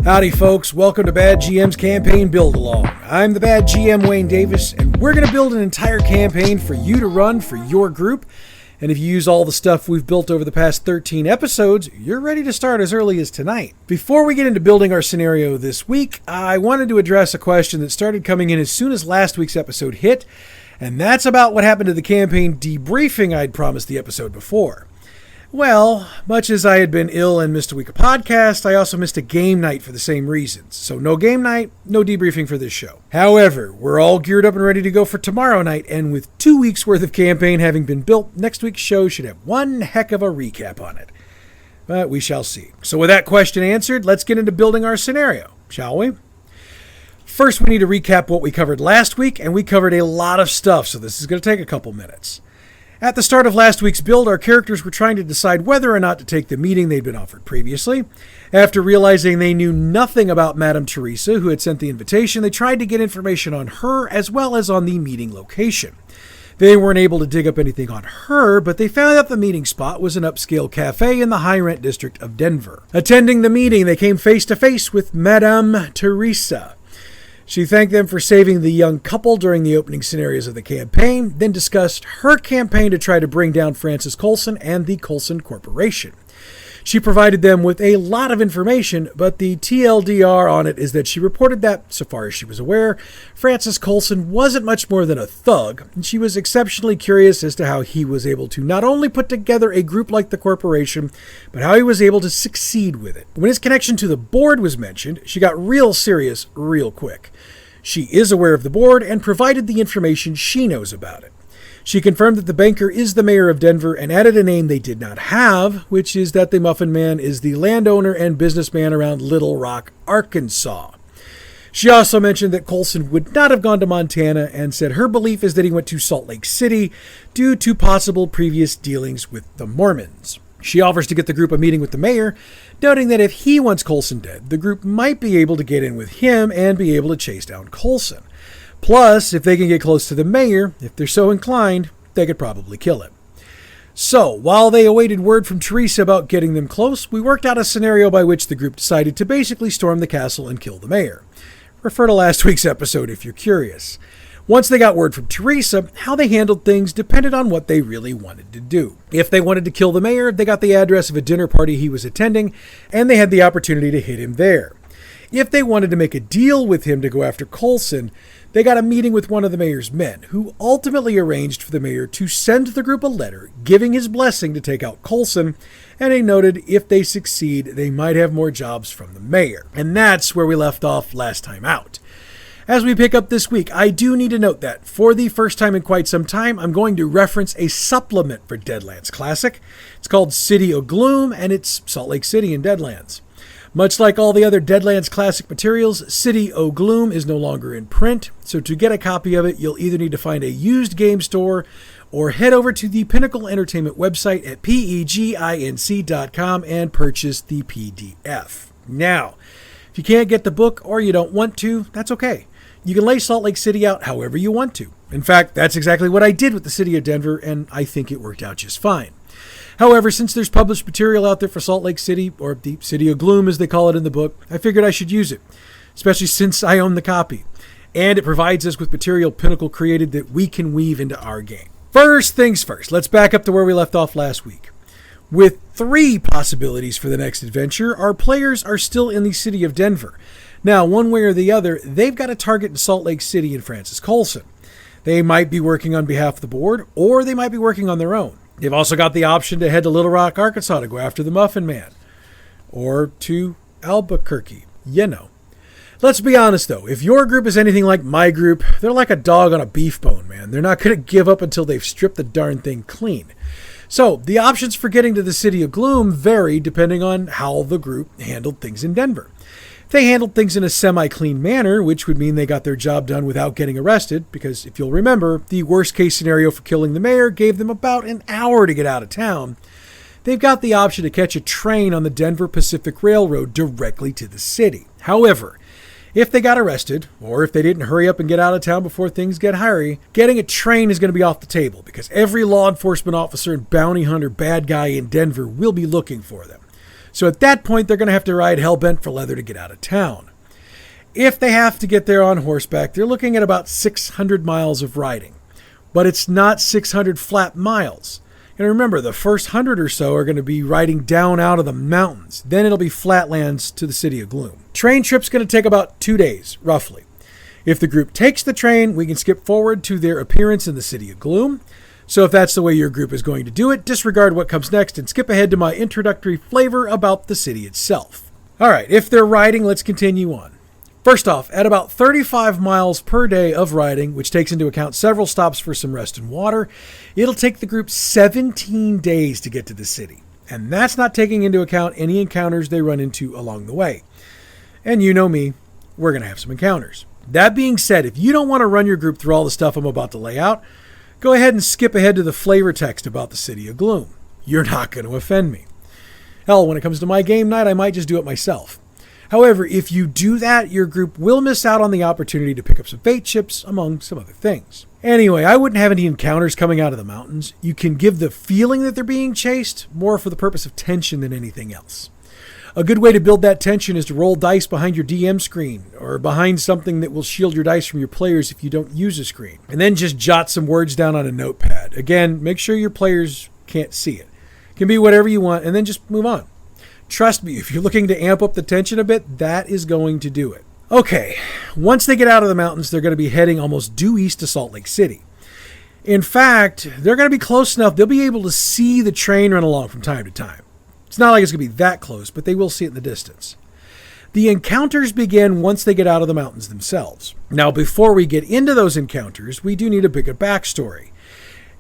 Howdy folks, welcome to Bad GM's Campaign Build Along. I'm the Bad GM Wayne Davis, and we're going to build an entire campaign for you to run for your group. And if you use all the stuff we've built over the past 13 episodes, you're ready to start as early as tonight. Before we get into building our scenario this week, I wanted to address a question that started coming in as soon as last week's episode hit, and that's about what happened to the campaign debriefing I'd promised the episode before. Well, much as I had been ill and missed a week of podcast, I also missed a game night for the same reasons. So no game night, no debriefing for this show. However, we're all geared up and ready to go for tomorrow night, and with 2 weeks worth of campaign having been built, next week's show should have one heck of a recap on it. But we shall see. So with that question answered, let's get into building our scenario, shall we? First, we need to recap what we covered last week, and we covered a lot of stuff, so this is going to take a couple minutes. At the start of last week's build, our characters were trying to decide whether or not to take the meeting they'd been offered previously. After realizing they knew nothing about Madame Teresa, who had sent the invitation, they tried to get information on her as well as on the meeting location. They weren't able to dig up anything on her, but they found out the meeting spot was an upscale cafe in the high-rent district of Denver. Attending the meeting, they came face-to-face with Madame Teresa. She thanked them for saving the young couple during the opening scenarios of the campaign, then discussed her campaign to try to bring down Francis Coulson and the Coulson Corporation. She provided them with a lot of information, but the TLDR on it is that she reported that, so far as she was aware, Francis Coulson wasn't much more than a thug, and she was exceptionally curious as to how he was able to not only put together a group like the corporation, but how he was able to succeed with it. When his connection to the board was mentioned, she got real serious real quick. She is aware of the board and provided the information she knows about it. She confirmed that the banker is the mayor of Denver and added a name they did not have, which is that the Muffin Man is the landowner and businessman around Little Rock, Arkansas. She also mentioned that Coulson would not have gone to Montana and said her belief is that he went to Salt Lake City due to possible previous dealings with the Mormons. She offers to get the group a meeting with the mayor, noting that if he wants Coulson dead, the group might be able to get in with him and be able to chase down Coulson. Plus, if they can get close to the mayor, if they're so inclined, they could probably kill him. So, while they awaited word from Teresa about getting them close, we worked out a scenario by which the group decided to basically storm the castle and kill the mayor. Refer to last week's episode if you're curious. Once they got word from Teresa, how they handled things depended on what they really wanted to do. If they wanted to kill the mayor, they got the address of a dinner party he was attending, and they had the opportunity to hit him there. If they wanted to make a deal with him to go after Coulson, they got a meeting with one of the mayor's men, who ultimately arranged for the mayor to send the group a letter giving his blessing to take out Coulson, and he noted if they succeed, they might have more jobs from the mayor. And that's where we left off last time out. As we pick up this week, I do need to note that, for the first time in quite some time, I'm going to reference a supplement for Deadlands Classic. It's called City of Gloom, and it's Salt Lake City in Deadlands. Much like all the other Deadlands Classic materials, City O' Gloom is no longer in print, so to get a copy of it, you'll either need to find a used game store or head over to the Pinnacle Entertainment website at peginc.com and purchase the PDF. Now, if you can't get the book or you don't want to, that's okay. You can lay Salt Lake City out however you want to. In fact, that's exactly what I did with the City of Denver, and I think it worked out just fine. However, since there's published material out there for Salt Lake City, or the City of Gloom as they call it in the book, I figured I should use it, especially since I own the copy. And it provides us with material Pinnacle created that we can weave into our game. First things first, let's back up to where we left off last week. With 3 possibilities for the next adventure, our players are still in the City of Denver. Now, one way or the other, they've got a target in Salt Lake City and Francis Coulson. They might be working on behalf of the board, or they might be working on their own. They've also got the option to head to Little Rock, Arkansas to go after the Muffin Man. Or to Albuquerque, you know. Let's be honest though, if your group is anything like my group, they're like a dog on a beef bone, man. They're not going to give up until they've stripped the darn thing clean. So, the options for getting to the City of Gloom vary depending on how the group handled things in Denver. If they handled things in a semi-clean manner, which would mean they got their job done without getting arrested, because if you'll remember, the worst-case scenario for killing the mayor gave them about an hour to get out of town, they've got the option to catch a train on the Denver Pacific Railroad directly to the city. However, if they got arrested, or if they didn't hurry up and get out of town before things get hairy, getting a train is going to be off the table, because every law enforcement officer and bounty hunter bad guy in Denver will be looking for them. So at that point, they're going to have to ride hellbent for leather to get out of town. If they have to get there on horseback, they're looking at about 600 miles of riding. But it's not 600 flat miles. And remember, the first 100 or so are going to be riding down out of the mountains. Then it'll be flatlands to the City of Gloom. Train trip's going to take about 2 days, roughly. If the group takes the train, we can skip forward to their appearance in the City of Gloom. So if that's the way your group is going to do it, disregard what comes next and skip ahead to my introductory flavor about the city itself. All right, if they're riding, let's continue on. First off, at about 35 miles per day of riding, which takes into account several stops for some rest and water, it'll take the group 17 days to get to the city. And that's not taking into account any encounters they run into along the way. And you know me, we're going to have some encounters. That being said, if you don't want to run your group through all the stuff I'm about to lay out, go ahead and skip ahead to the flavor text about the City of Gloom. You're not going to offend me. Hell, when it comes to my game night, I might just do it myself. However, if you do that, your group will miss out on the opportunity to pick up some bait chips, among some other things. Anyway, I wouldn't have any encounters coming out of the mountains. You can give the feeling that they're being chased, more for the purpose of tension than anything else. A good way to build that tension is to roll dice behind your DM screen, or behind something that will shield your dice from your players if you don't use a screen. And then just jot some words down on a notepad. Again, make sure your players can't see it. It can be whatever you want, and then just move on. Trust me, if you're looking to amp up the tension a bit, that is going to do it. Okay, once they get out of the mountains, they're going to be heading almost due east to Salt Lake City. In fact, they're going to be close enough, they'll be able to see the train run along from time to time. It's not like it's going to be that close, but they will see it in the distance. The encounters begin once they get out of the mountains themselves. Now, before we get into those encounters, we do need a bit of backstory.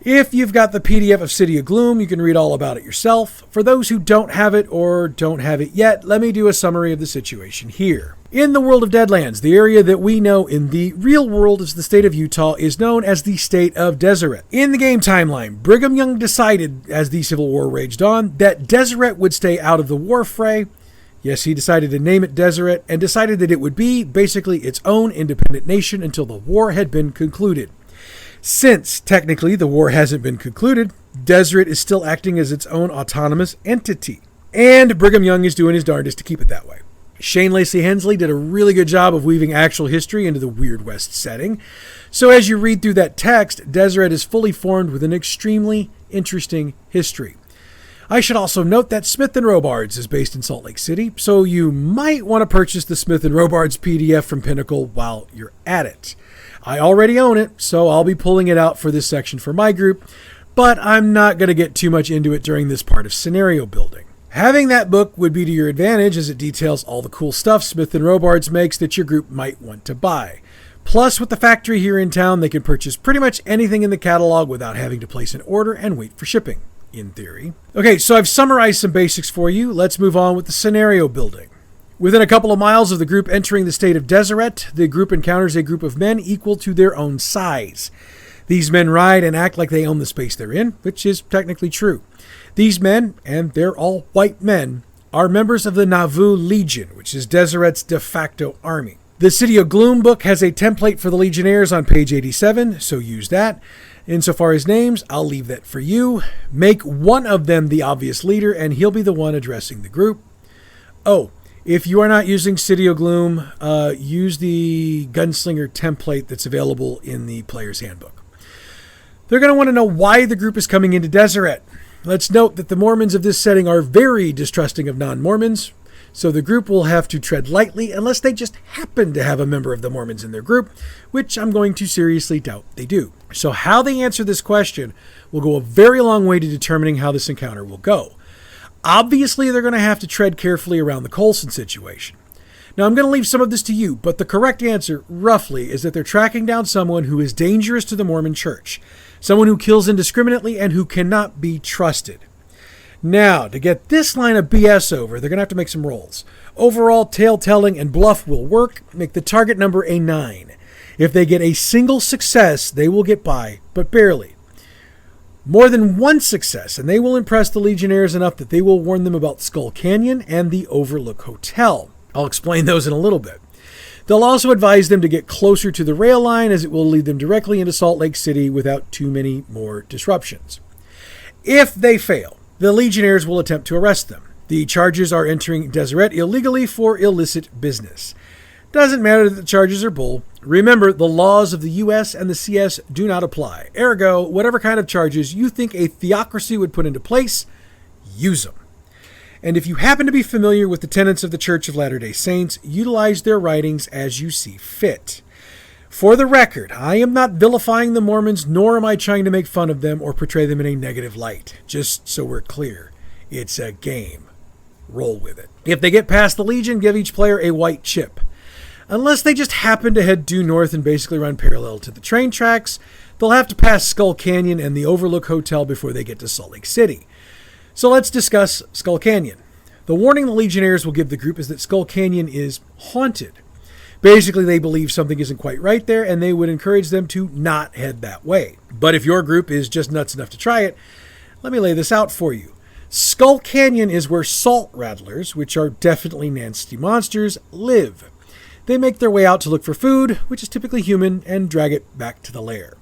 If you've got the PDF of City of Gloom, you can read all about it yourself. For those who don't have it or don't have it yet, let me do a summary of the situation here. In the world of Deadlands, the area that we know in the real world as the state of Utah is known as the state of Deseret. In the game timeline, Brigham Young decided, as the Civil War raged on, that Deseret would stay out of the war fray. Yes, he decided to name it Deseret and decided that it would be basically its own independent nation until the war had been concluded. Since, technically, the war hasn't been concluded, Deseret is still acting as its own autonomous entity. And Brigham Young is doing his darndest to keep it that way. Shane Lacey Hensley did a really good job of weaving actual history into the Weird West setting. So as you read through that text, Deseret is fully formed with an extremely interesting history. I should also note that Smith & Robards is based in Salt Lake City, so you might want to purchase the Smith & Robards PDF from Pinnacle while you're at it. I already own it, so I'll be pulling it out for this section for my group, but I'm not going to get too much into it during this part of scenario building. Having that book would be to your advantage as it details all the cool stuff Smith & Robards makes that your group might want to buy. Plus, with the factory here in town, they can purchase pretty much anything in the catalog without having to place an order and wait for shipping, in theory. Okay, so I've summarized some basics for you. Let's move on with the scenario building. Within a couple of miles of the group entering the state of Deseret, the group encounters a group of men equal to their own size. These men ride and act like they own the space they're in, which is technically true. These men, and they're all white men, are members of the Nauvoo Legion, which is Deseret's de facto army. The City of Gloom book has a template for the Legionnaires on page 87, so use that. Insofar as names, I'll leave that for you. Make one of them the obvious leader, and he'll be the one addressing the group. Oh, if you are not using City of Gloom, use the Gunslinger template that's available in the Player's Handbook. They're going to want to know why the group is coming into Deseret. Let's note that the Mormons of this setting are very distrusting of non-Mormons, so the group will have to tread lightly unless they just happen to have a member of the Mormons in their group, which I'm going to seriously doubt they do. So how they answer this question will go a very long way to determining how this encounter will go. Obviously, they're going to have to tread carefully around the Coulson situation. Now, I'm going to leave some of this to you, but the correct answer, roughly, is that they're tracking down someone who is dangerous to the Mormon Church, someone who kills indiscriminately and who cannot be trusted. Now, to get this line of BS over, they're going to have to make some rolls. Overall, tale-telling and bluff will work. Make the target number a 9. If they get a single success, they will get by, but barely. More than one success, and they will impress the Legionnaires enough that they will warn them about Skull Canyon and the Overlook Hotel. I'll explain those in a little bit. They'll also advise them to get closer to the rail line, as it will lead them directly into Salt Lake City without too many more disruptions. If they fail, the Legionnaires will attempt to arrest them. The charges are entering Deseret illegally for illicit business. Doesn't matter that the charges are bull. Remember, the laws of the US and the CS do not apply. Ergo, whatever kind of charges you think a theocracy would put into place, use them. And if you happen to be familiar with the tenets of the Church of Latter-day Saints, utilize their writings as you see fit. For the record, I am not vilifying the Mormons, nor am I trying to make fun of them or portray them in a negative light. Just so we're clear, it's a game. Roll with it. If they get past the Legion, give each player a white chip. Unless they just happen to head due north and basically run parallel to the train tracks, they'll have to pass Skull Canyon and the Overlook Hotel before they get to Salt Lake City. So let's discuss Skull Canyon. The warning the Legionnaires will give the group is that Skull Canyon is haunted. Basically, they believe something isn't quite right there, and they would encourage them to not head that way. But if your group is just nuts enough to try it, let me lay this out for you. Skull Canyon is where salt rattlers, which are definitely nasty monsters, live. They make their way out to look for food, which is typically human, and drag it back to the lair.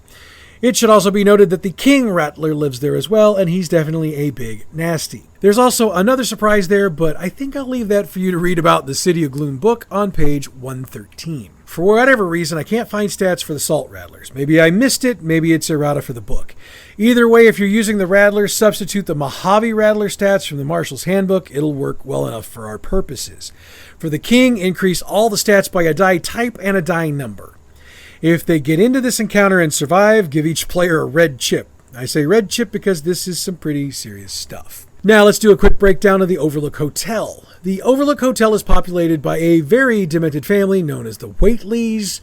It should also be noted that the King Rattler lives there as well, and he's definitely a big nasty. There's also another surprise there, but I think I'll leave that for you to read about the City of Gloom book on page 113. For whatever reason, I can't find stats for the Salt Rattlers. Maybe I missed it, maybe it's errata for the book. Either way, if you're using the Rattlers, substitute the Mojave Rattler stats from the Marshal's Handbook. It'll work well enough for our purposes. For the King, increase all the stats by a die type and a die number. If they get into this encounter and survive, give each player a red chip. I say red chip because this is some pretty serious stuff. Now let's do a quick breakdown of the Overlook Hotel. The Overlook Hotel is populated by a very demented family known as the Whateleys.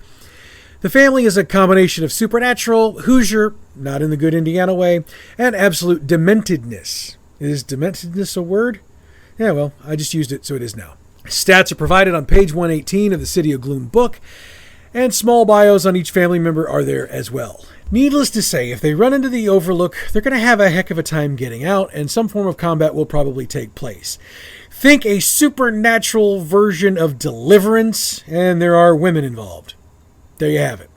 The family is a combination of supernatural, Hoosier, not in the good Indiana way, and absolute dementedness. Is dementedness a word? Yeah, well, I just used it, so it is now. Stats are provided on page 118 of the City of Gloom book, and small bios on each family member are there as well. Needless to say, if they run into the Overlook, they're going to have a heck of a time getting out, and some form of combat will probably take place. Think a supernatural version of Deliverance, and there are women involved. There you have it.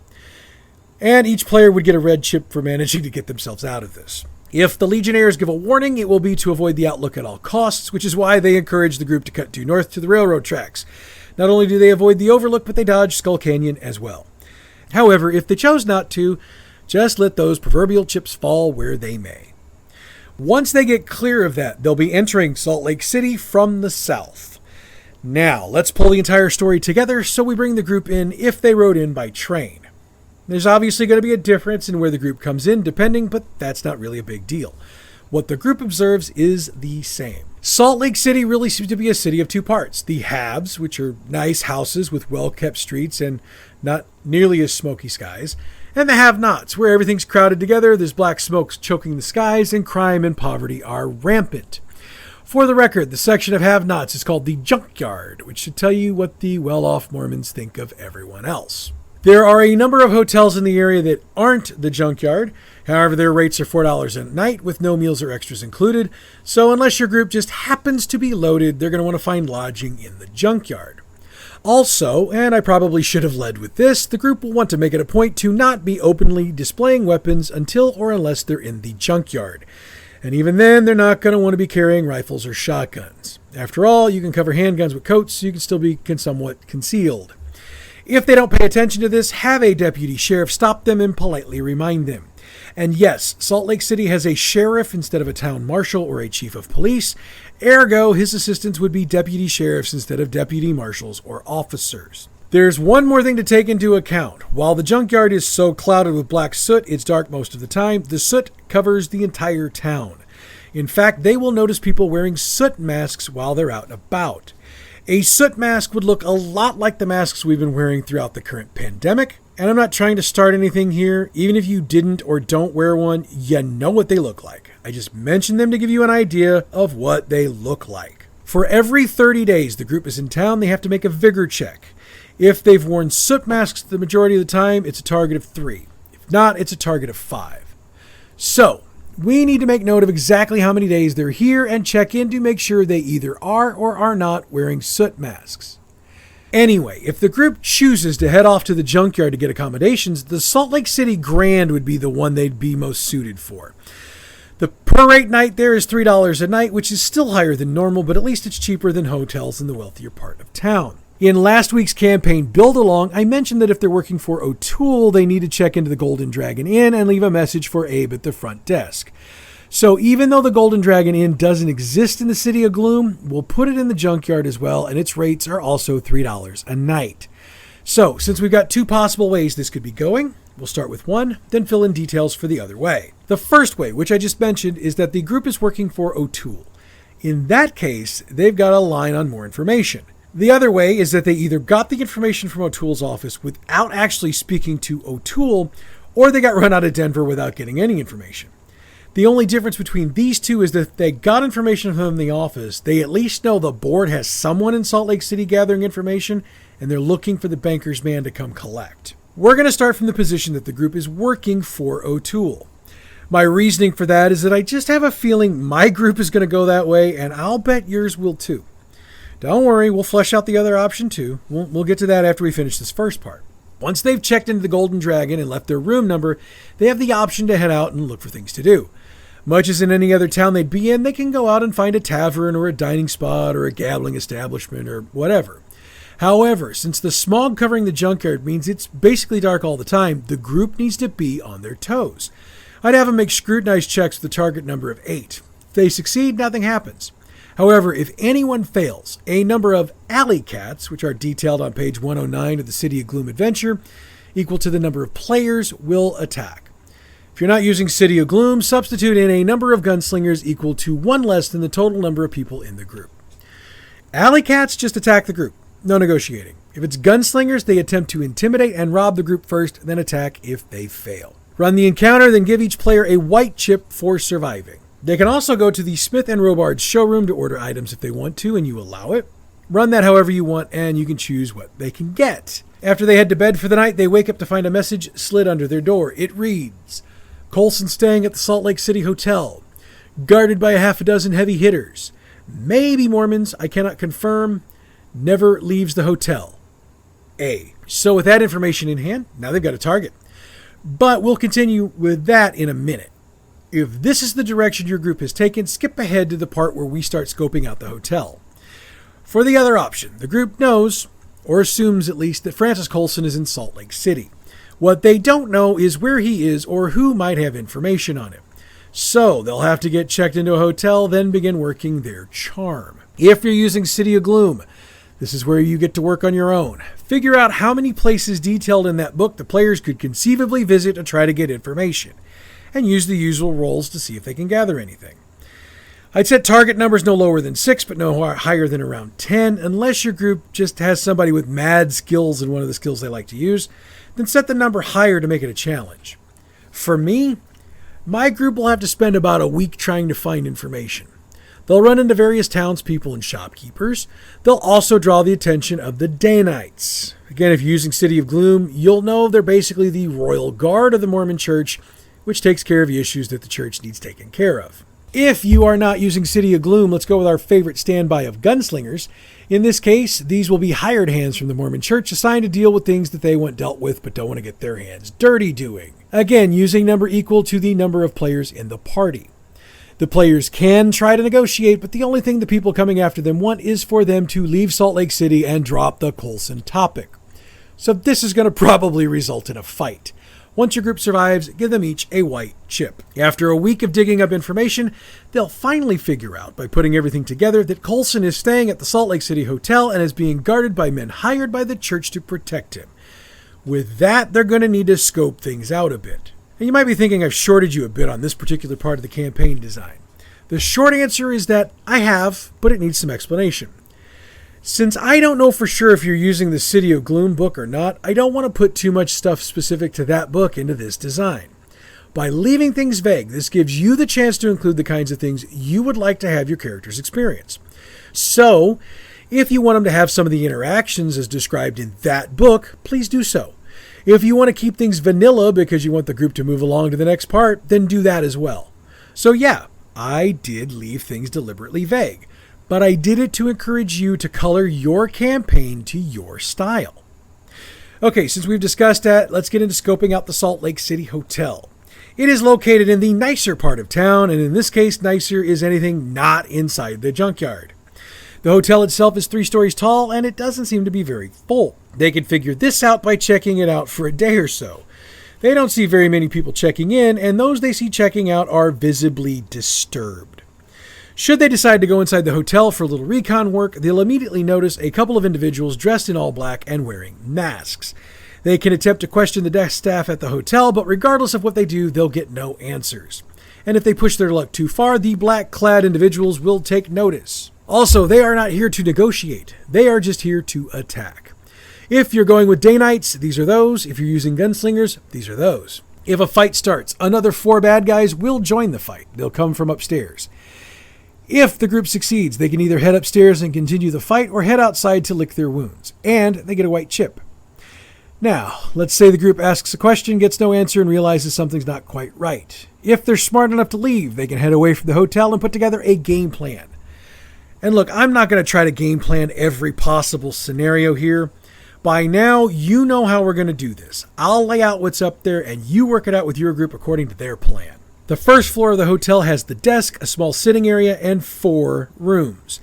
And each player would get a red chip for managing to get themselves out of this. If the Legionnaires give a warning, it will be to avoid the Outlook at all costs, which is why they encourage the group to cut due north to the railroad tracks. Not only do they avoid the Overlook, but they dodge Skull Canyon as well. However, if they chose not to, just let those proverbial chips fall where they may. Once they get clear of that, they'll be entering Salt Lake City from the south. Now, let's pull the entire story together so we bring the group in if they rode in by train. There's obviously going to be a difference in where the group comes in, depending, but that's not really a big deal. What the group observes is the same. Salt Lake City really seems to be a city of two parts. The haves, which are nice houses with well-kept streets and not nearly as smoky skies, and the have-nots, where everything's crowded together, there's black smoke choking the skies, and crime and poverty are rampant. For the record, the section of have-nots is called the junkyard, which should tell you what the well-off Mormons think of everyone else. There are a number of hotels in the area that aren't the junkyard. However, their rates are $4 a night with no meals or extras included. So unless your group just happens to be loaded, they're going to want to find lodging in the junkyard. Also, and I probably should have led with this, the group will want to make it a point to not be openly displaying weapons until or unless they're in the junkyard. And even then, they're not going to want to be carrying rifles or shotguns. After all, you can cover handguns with coats, so you can still be somewhat concealed. If they don't pay attention to this, have a deputy sheriff stop them and politely remind them. And yes, Salt Lake City has a sheriff instead of a town marshal or a chief of police. Ergo, his assistants would be deputy sheriffs instead of deputy marshals or officers. There's one more thing to take into account. While the junkyard is so clouded with black soot, it's dark most of the time, the soot covers the entire town. In fact, they will notice people wearing soot masks while they're out and about. A soot mask would look a lot like the masks we've been wearing throughout the current pandemic. And I'm not trying to start anything here. Even if you didn't or don't wear one, you know what they look like. I just mentioned them to give you an idea of what they look like. For every 30 days the group is in town, they have to make a vigor check. If they've worn soot masks the majority of the time, it's a target of 3. If not, it's a target of 5. So, we need to make note of exactly how many days they're here and check in to make sure they either are or are not wearing soot masks. Anyway, if the group chooses to head off to the junkyard to get accommodations, the Salt Lake City Grand would be the one they'd be most suited for. The per rate night there is $3 a night, which is still higher than normal, but at least it's cheaper than hotels in the wealthier part of town. In last week's campaign Build Along, I mentioned that if they're working for O'Toole, they need to check into the Golden Dragon Inn and leave a message for Abe at the front desk. So even though the Golden Dragon Inn doesn't exist in the City of Gloom, we'll put it in the junkyard as well, and its rates are also $3 a night. So since we've got two possible ways this could be going, we'll start with one, then fill in details for the other way. The first way, which I just mentioned, is that the group is working for O'Toole. In that case, they've got a line on more information. The other way is that they either got the information from O'Toole's office without actually speaking to O'Toole, or they got run out of Denver without getting any information. The only difference between these two is that if they got information from the office, they at least know the board has someone in Salt Lake City gathering information, and they're looking for the banker's man to come collect. We're going to start from the position that the group is working for O'Toole. My reasoning for that is that I just have a feeling my group is going to go that way, and I'll bet yours will too. Don't worry, we'll flesh out the other option too. We'll get to that after we finish this first part. Once they've checked into the Golden Dragon and left their room number, they have the option to head out and look for things to do. Much as in any other town they'd be in, they can go out and find a tavern or a dining spot or a gambling establishment or whatever. However, since the smog covering the junkyard means it's basically dark all the time, the group needs to be on their toes. I'd have them make scrutinized checks with a target number of 8. If they succeed, nothing happens. However, if anyone fails, a number of alley cats, which are detailed on page 109 of the City of Gloom Adventure, equal to the number of players, will attack. If you're not using City of Gloom, substitute in a number of gunslingers equal to 1 less than the total number of people in the group. Alley cats just attack the group. No negotiating. If it's gunslingers, they attempt to intimidate and rob the group first, then attack if they fail. Run the encounter, then give each player a white chip for surviving. They can also go to the Smith & Robard's showroom to order items if they want to, and you allow it. Run that however you want, and you can choose what they can get. After they head to bed for the night, they wake up to find a message slid under their door. It reads, Coulson staying at the Salt Lake City Hotel, guarded by a half a dozen heavy hitters. Maybe Mormons, I cannot confirm. Never leaves the hotel. A. So with that information in hand, now they've got a target. But we'll continue with that in a minute. If this is the direction your group has taken, skip ahead to the part where we start scoping out the hotel. For the other option, the group knows, or assumes at least, that Francis Coulson is in Salt Lake City. What they don't know is where he is or who might have information on him. So they'll have to get checked into a hotel, then begin working their charm. If you're using City of Gloom, this is where you get to work on your own. Figure out how many places detailed in that book the players could conceivably visit to try to get information, and use the usual rolls to see if they can gather anything. I'd set target numbers no lower than 6, but no higher than around 10, unless your group just has somebody with mad skills in one of the skills they like to use, then set the number higher to make it a challenge. For me, my group will have to spend about a week trying to find information. They'll run into various townspeople and shopkeepers. They'll also draw the attention of the Danites. Again, if you're using City of Gloom, you'll know they're basically the royal guard of the Mormon Church, which takes care of issues that the church needs taken care of. If you are not using City of Gloom, let's go with our favorite standby of gunslingers. In this case, these will be hired hands from the Mormon Church assigned to deal with things that they want dealt with but don't want to get their hands dirty doing. Again, using number equal to the number of players in the party. The players can try to negotiate, but the only thing the people coming after them want is for them to leave Salt Lake City and drop the Coulson topic. So this is going to probably result in a fight. Once your group survives, give them each a white chip. After a week of digging up information, they'll finally figure out, by putting everything together, that Coulson is staying at the Salt Lake City Hotel and is being guarded by men hired by the church to protect him. With that, they're going to need to scope things out a bit. And you might be thinking I've shorted you a bit on this particular part of the campaign design. The short answer is that I have, but it needs some explanation. Since I don't know for sure if you're using the City of Gloom book or not, I don't want to put too much stuff specific to that book into this design. By leaving things vague, this gives you the chance to include the kinds of things you would like to have your characters experience. So, if you want them to have some of the interactions as described in that book, please do so. If you want to keep things vanilla because you want the group to move along to the next part, then do that as well. So yeah, I did leave things deliberately vague, but I did it to encourage you to color your campaign to your style. Okay, since we've discussed that, let's get into scoping out the Salt Lake City Hotel. It is located in the nicer part of town, and in this case, nicer is anything not inside the junkyard. The hotel itself is 3 stories tall, and it doesn't seem to be very full. They can figure this out by checking it out for a day or so. They don't see very many people checking in, and those they see checking out are visibly disturbed. Should they decide to go inside the hotel for a little recon work, they'll immediately notice a couple of individuals dressed in all black and wearing masks. They can attempt to question the desk staff at the hotel, but regardless of what they do, they'll get no answers. And if they push their luck too far, the black-clad individuals will take notice. Also, they are not here to negotiate. They are just here to attack. If you're going with day knights, these are those. If you're using gunslingers, these are those. If a fight starts, another 4 bad guys will join the fight. They'll come from upstairs. If the group succeeds, they can either head upstairs and continue the fight or head outside to lick their wounds. And they get a white chip. Now, let's say the group asks a question, gets no answer, and realizes something's not quite right. If they're smart enough to leave, they can head away from the hotel and put together a game plan. And look, I'm not going to try to game plan every possible scenario here. By now, you know how we're going to do this. I'll lay out what's up there, and you work it out with your group according to their plan. The first floor of the hotel has the desk, a small sitting area, and 4 rooms.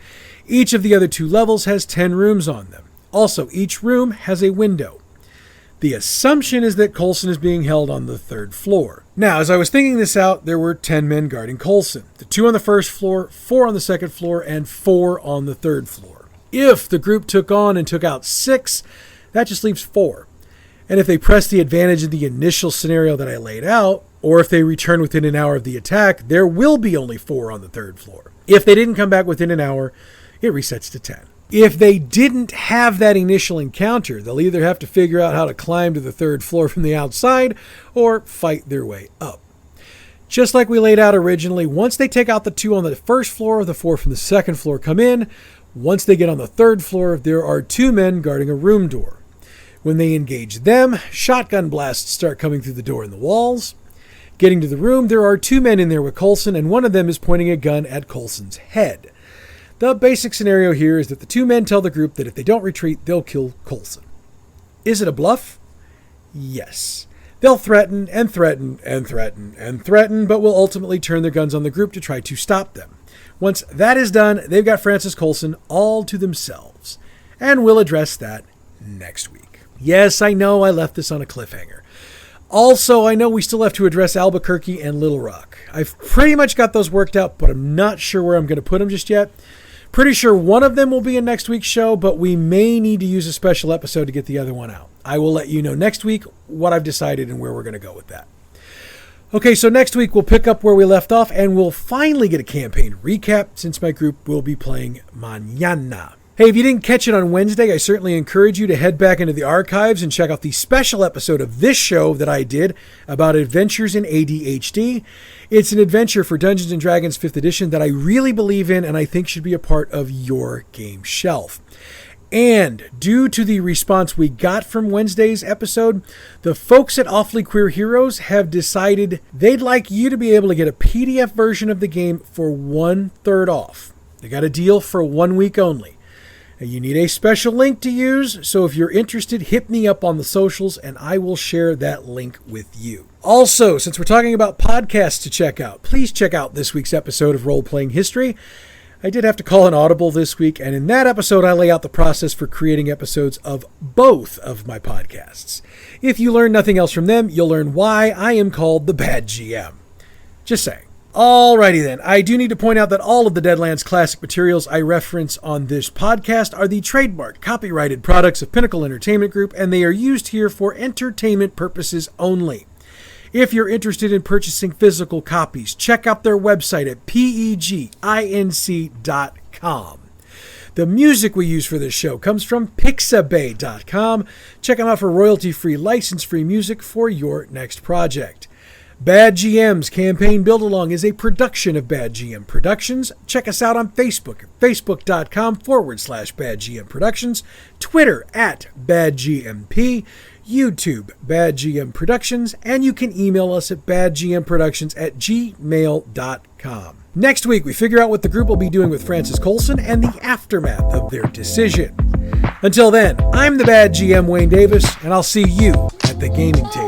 Each of the other 2 levels has 10 rooms on them. Also, each room has a window. The assumption is that Coulson is being held on the 3rd floor. Now, as I was thinking this out, there were 10 men guarding Coulson. The 2 on the 1st floor, 4 on the 2nd floor, and 4 on the 3rd floor. If the group took on and took out 6, that just leaves 4. And if they press the advantage of the initial scenario that I laid out, or if they return within an hour of the attack, there will be only 4 on the 3rd floor. If they didn't come back within an hour, it resets to 10. If they didn't have that initial encounter, they'll either have to figure out how to climb to the 3rd floor from the outside or fight their way up. Just like we laid out originally, once they take out the 2 on the 1st floor, the 4 from the 2nd floor come in. Once they get on the 3rd floor, there are 2 men guarding a room door. When they engage them, shotgun blasts start coming through the door and the walls. Getting to the room, there are 2 men in there with Coulson, and one of them is pointing a gun at Coulson's head. The basic scenario here is that the 2 men tell the group that if they don't retreat, they'll kill Coulson. Is it a bluff? Yes. They'll threaten and threaten and threaten and threaten, but will ultimately turn their guns on the group to try to stop them. Once that is done, they've got Francis Coulson all to themselves. And we'll address that next week. Yes, I know I left this on a cliffhanger. Also, I know we still have to address Albuquerque and Little Rock. I've pretty much got those worked out, but I'm not sure where I'm going to put them just yet. Pretty sure one of them will be in next week's show, but we may need to use a special episode to get the other one out. I will let you know next week what I've decided and where we're going to go with that. Okay, so next week we'll pick up where we left off, and we'll finally get a campaign recap since my group will be playing Mañana. Hey, if you didn't catch it on Wednesday, I certainly encourage you to head back into the archives and check out the special episode of this show that I did about adventures in ADHD. It's an adventure for Dungeons & Dragons 5th edition that I really believe in and I think should be a part of your game shelf. And due to the response we got from Wednesday's episode, the folks at Awfully Queer Heroes have decided they'd like you to be able to get a PDF version of the game for 1/3 off. They got a deal for 1 week only. You need a special link to use, so if you're interested, hit me up on the socials and I will share that link with you. Also, since we're talking about podcasts to check out, please check out this week's episode of Role Playing History. I did have to call an audible this week, and in that episode, I lay out the process for creating episodes of both of my podcasts. If you learn nothing else from them, you'll learn why I am called the Bad GM. Just saying. Alrighty then, I do need to point out that all of the Deadlands Classic materials I reference on this podcast are the trademark, copyrighted products of Pinnacle Entertainment Group, and they are used here for entertainment purposes only. If you're interested in purchasing physical copies, check out their website at peginc.com. The music we use for this show comes from pixabay.com. Check them out for royalty-free, license-free music for your next project. Bad GM's Campaign Build-Along is a production of Bad GM Productions. Check us out on Facebook at facebook.com/Bad GM Productions, Twitter at Bad GMP, YouTube Bad GM Productions, and you can email us at badgmproductions@gmail.com. Next week, we figure out what the group will be doing with Francis Coulson and the aftermath of their decision. Until then, I'm the Bad GM Wayne Davis, and I'll see you at the gaming table.